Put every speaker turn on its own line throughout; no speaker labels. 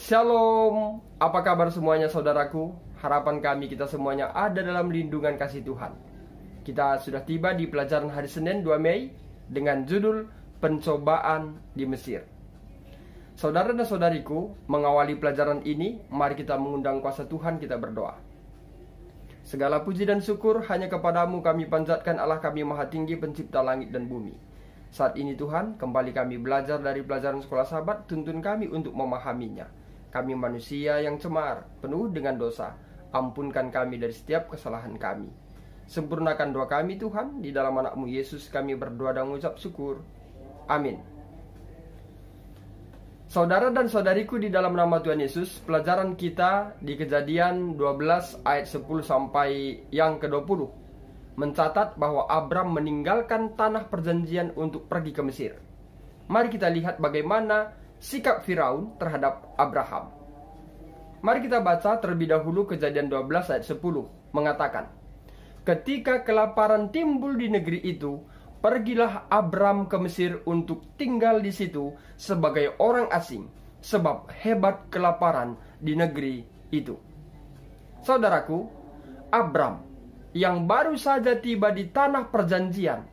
Shalom, apa kabar semuanya saudaraku? Harapan kami kita semuanya ada dalam lindungan kasih Tuhan. Kita sudah tiba di pelajaran hari Senin 2 Mei dengan judul Pencobaan di Mesir. Saudara dan saudariku, mengawali pelajaran ini, mari kita mengundang kuasa Tuhan, kita berdoa. Segala puji dan syukur hanya kepadamu kami panjatkan, Allah kami maha tinggi, pencipta langit dan bumi. Saat ini Tuhan, kembali kami belajar dari pelajaran sekolah Sabat, tuntun kami untuk memahaminya. Kami manusia yang cemar, penuh dengan dosa. Ampunkan kami dari setiap kesalahan kami. Sempurnakan doa kami Tuhan, di dalam anak-Mu Yesus kami berdoa dan mengucap syukur. Amin. Saudara dan saudariku di dalam nama Tuhan Yesus, pelajaran kita di Kejadian 12 ayat 10 sampai yang ke-20 mencatat bahwa Abram meninggalkan tanah perjanjian untuk pergi ke Mesir. Mari kita lihat bagaimana sikap Firaun terhadap Abraham. Mari kita baca terlebih dahulu Kejadian 12 ayat 10 mengatakan, ketika kelaparan timbul di negeri itu, pergilah Abram ke Mesir untuk tinggal di situ sebagai orang asing, sebab hebat kelaparan di negeri itu. Saudaraku, Abram yang baru saja tiba di tanah perjanjian,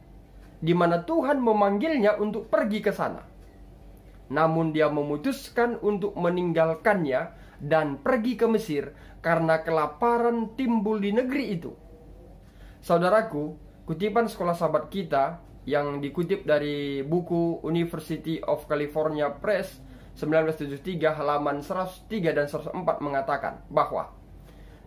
di mana Tuhan memanggilnya untuk pergi ke sana. Namun dia memutuskan untuk meninggalkannya dan pergi ke Mesir karena kelaparan timbul di negeri itu. Saudaraku, kutipan sekolah Sabat kita yang dikutip dari buku University of California Press 1973 halaman 103 dan 104 mengatakan bahwa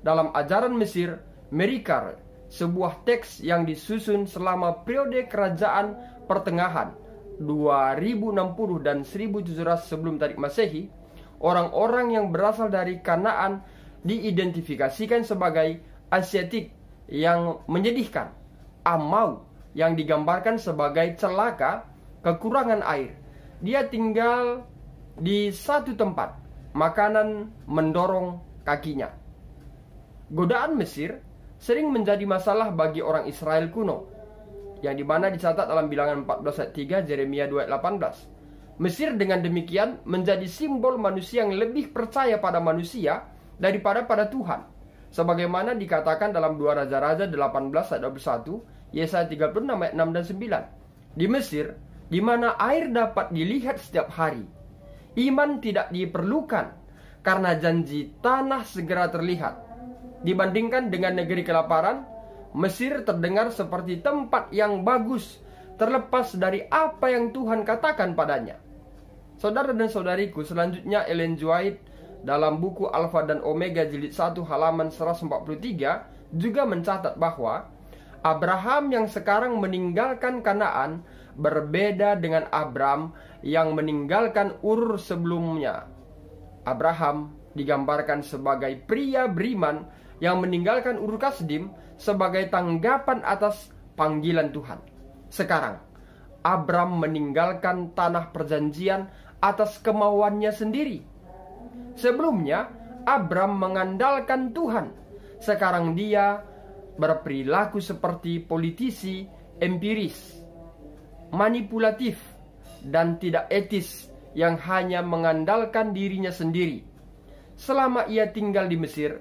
dalam ajaran Mesir, Merikar, sebuah teks yang disusun selama periode kerajaan pertengahan 2060 dan 1700 sebelum tarik Masehi, orang-orang yang berasal dari Kanaan diidentifikasikan sebagai Asiatik yang menyedihkan, Amau yang digambarkan sebagai celaka, kekurangan air. Dia tinggal di satu tempat, makanan mendorong kakinya. Godaan Mesir sering menjadi masalah bagi orang Israel kuno, yang dimana dicatat dalam Bilangan 14 ayat 3, Yeremia 2 ayat 18. Mesir dengan demikian menjadi simbol manusia yang lebih percaya pada manusia daripada pada Tuhan, sebagaimana dikatakan dalam 2 Raja-Raja 18 ayat 21, Yesaya 36 ayat 6 dan 9. Di Mesir, di mana air dapat dilihat setiap hari, iman tidak diperlukan karena janji tanah segera terlihat. Dibandingkan dengan negeri kelaparan, Mesir terdengar seperti tempat yang bagus, terlepas dari apa yang Tuhan katakan padanya. Saudara dan saudariku, selanjutnya Ellen G. White dalam buku Alfa dan Omega jilid 1 halaman 143 juga mencatat bahwa Abraham yang sekarang meninggalkan Kanaan berbeda dengan Abram yang meninggalkan Ur sebelumnya. Abraham digambarkan sebagai pria beriman yang meninggalkan Ur Kasdim sebagai tanggapan atas panggilan Tuhan. Sekarang, Abram meninggalkan tanah perjanjian atas kemauannya sendiri. Sebelumnya, Abram mengandalkan Tuhan. Sekarang dia berperilaku seperti politisi empiris, manipulatif, dan tidak etis yang hanya mengandalkan dirinya sendiri. Selama ia tinggal di Mesir,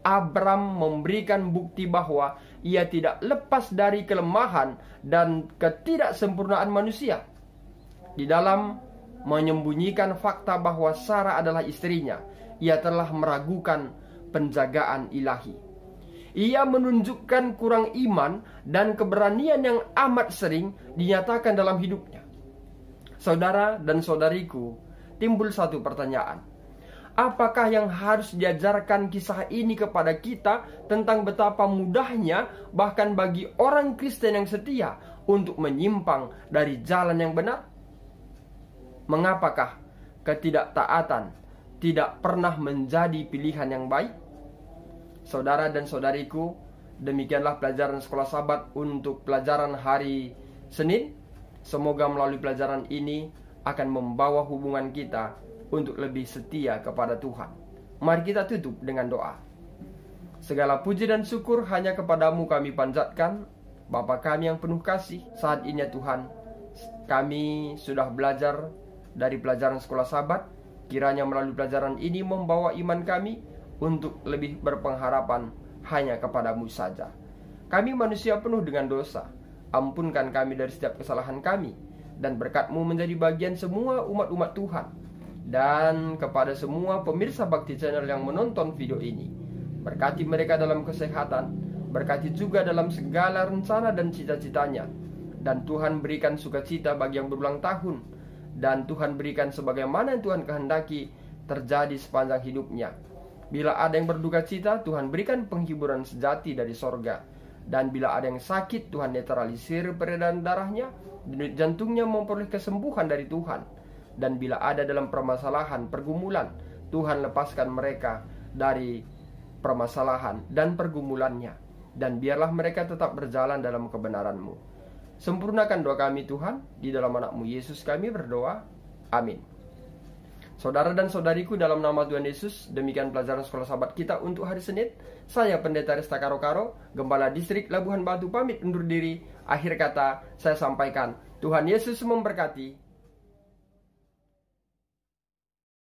Abram memberikan bukti bahwa ia tidak lepas dari kelemahan dan ketidaksempurnaan manusia. Di dalam menyembunyikan fakta bahwa Sarah adalah istrinya, ia telah meragukan penjagaan ilahi. Ia menunjukkan kurang iman dan keberanian yang amat sering dinyatakan dalam hidupnya. Saudara dan saudariku, timbul satu pertanyaan. Apakah yang harus diajarkan kisah ini kepada kita tentang betapa mudahnya bahkan bagi orang Kristen yang setia untuk menyimpang dari jalan yang benar? Mengapakah ketidaktaatan tidak pernah menjadi pilihan yang baik? Saudara dan saudariku, demikianlah pelajaran sekolah Sabat untuk pelajaran hari Senin. Semoga melalui pelajaran ini akan membawa hubungan kita untuk lebih setia kepada Tuhan. Mari kita tutup dengan doa. Segala puji dan syukur hanya kepadamu kami panjatkan, Bapa kami yang penuh kasih. Saat ini ya Tuhan, kami sudah belajar dari pelajaran sekolah Sabat, Kiranya melalui pelajaran ini membawa iman kami untuk lebih berpengharapan hanya kepadamu saja. Kami manusia penuh dengan dosa. Ampunkan kami dari setiap kesalahan kami, dan berkat-Mu menjadi bagian semua umat-umat Tuhan. Dan kepada semua pemirsa Bakti Channel yang menonton video ini, berkati mereka dalam kesehatan, berkati juga dalam segala rencana dan cita-citanya. Dan Tuhan berikan sukacita bagi yang berulang tahun, dan Tuhan berikan sebagaimana yang Tuhan kehendaki terjadi sepanjang hidupnya. Bila ada yang berduka cita, Tuhan berikan penghiburan sejati dari sorga. Dan bila ada yang sakit, Tuhan netralisir peredaran darahnya, denyut jantungnya memperoleh kesembuhan dari Tuhan. Dan bila ada dalam permasalahan, pergumulan, Tuhan lepaskan mereka dari permasalahan dan pergumulannya. Dan biarlah mereka tetap berjalan dalam kebenaran-Mu. Sempurnakan doa kami Tuhan, di dalam anak-Mu Yesus kami berdoa. Amin. Saudara dan saudariku, dalam nama Tuhan Yesus, demikian pelajaran sekolah sahabat kita untuk hari Senin. Saya Pendeta Resta Karo-Karo, Gembala Distrik Labuhan Batu, pamit undur diri. Akhir kata saya sampaikan, Tuhan Yesus memberkati.